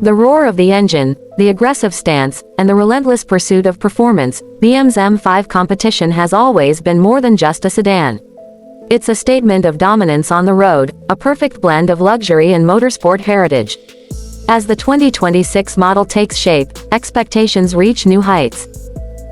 The roar of the engine, the aggressive stance, and the relentless pursuit of performance, BM's M5 Competition has always been more than just a sedan. It's a statement of dominance on the road, a perfect blend of luxury and motorsport heritage. As the 2026 model takes shape, expectations reach new heights.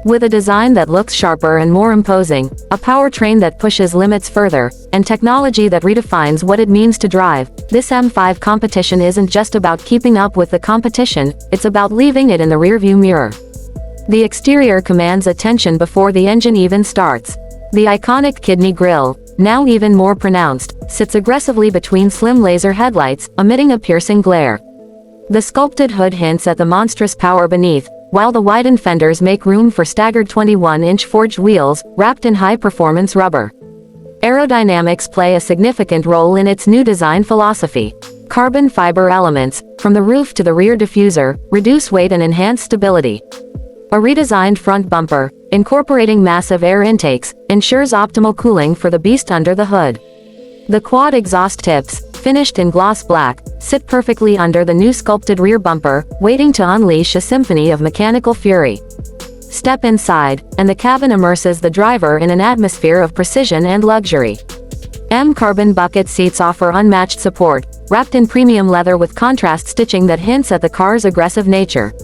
With a design that looks sharper and more imposing, a powertrain that pushes limits further, and technology that redefines what it means to drive, this M5 Competition isn't just about keeping up with the competition, it's about leaving it in the rearview mirror. The exterior commands attention before the engine even starts. The iconic kidney grille, now even more pronounced, sits aggressively between slim laser headlights, emitting a piercing glare. The sculpted hood hints at the monstrous power beneath, while the widened fenders make room for staggered 21-inch forged wheels, wrapped in high-performance rubber. Aerodynamics play a significant role in its new design philosophy. Carbon fiber elements, from the roof to the rear diffuser, reduce weight and enhance stability. A redesigned front bumper, incorporating massive air intakes, ensures optimal cooling for the beast under the hood. The quad exhaust tips, finished in gloss black, sit perfectly under the new sculpted rear bumper, waiting to unleash a symphony of mechanical fury. Step inside, and the cabin immerses the driver in an atmosphere of precision and luxury. M carbon bucket seats offer unmatched support, wrapped in premium leather with contrast stitching that hints at the car's aggressive nature.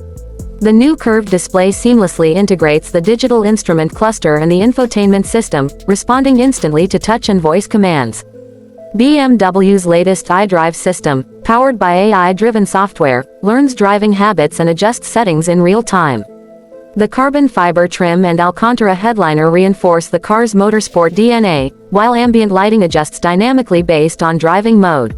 The new curved display seamlessly integrates the digital instrument cluster and the infotainment system, responding instantly to touch and voice commands. BMW's latest xDrive system, powered by AI-driven software, learns driving habits and adjusts settings in real time. The carbon fiber trim and Alcantara headliner reinforce the car's motorsport DNA, while ambient lighting adjusts dynamically based on driving mode.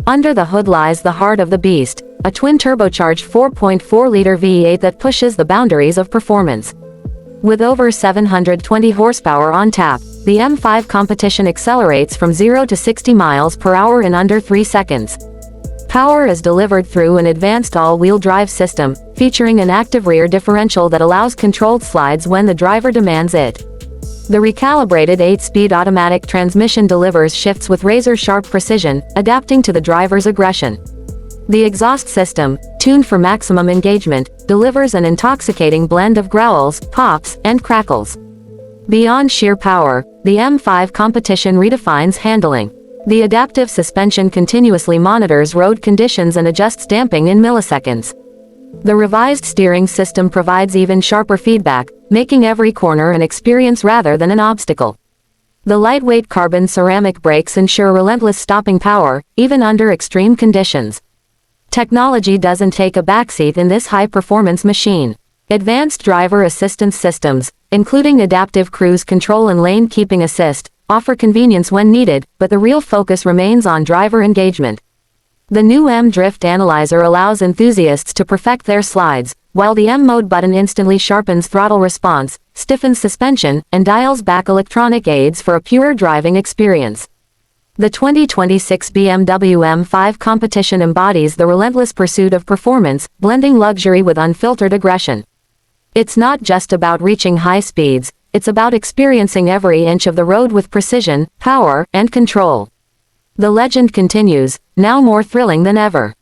Under the hood lies the heart of the beast, a twin-turbocharged 4.4-liter V8 that pushes the boundaries of performance. With over 720 horsepower on tap, the M5 Competition accelerates from 0 to 60 miles per hour in under 3 seconds. Power is delivered through an advanced all-wheel drive system, featuring an active rear differential that allows controlled slides when the driver demands it. The recalibrated 8-speed automatic transmission delivers shifts with razor-sharp precision, adapting to the driver's aggression. The exhaust system, tuned for maximum engagement, delivers an intoxicating blend of growls, pops, and crackles. Beyond sheer power, the M5 Competition redefines handling. The adaptive suspension continuously monitors road conditions and adjusts damping in milliseconds. The revised steering system provides even sharper feedback, making every corner an experience rather than an obstacle. The lightweight carbon ceramic brakes ensure relentless stopping power, even under extreme conditions. Technology doesn't take a backseat in this high-performance machine. Advanced driver assistance systems, including adaptive cruise control and lane keeping assist, offer convenience when needed, but the real focus remains on driver engagement. The new M Drift Analyzer allows enthusiasts to perfect their slides, while the M Mode button instantly sharpens throttle response, stiffens suspension, and dials back electronic aids for a pure driving experience. The 2026 BMW M5 Competition embodies the relentless pursuit of performance, blending luxury with unfiltered aggression. It's not just about reaching high speeds, it's about experiencing every inch of the road with precision, power, and control. The legend continues, now more thrilling than ever.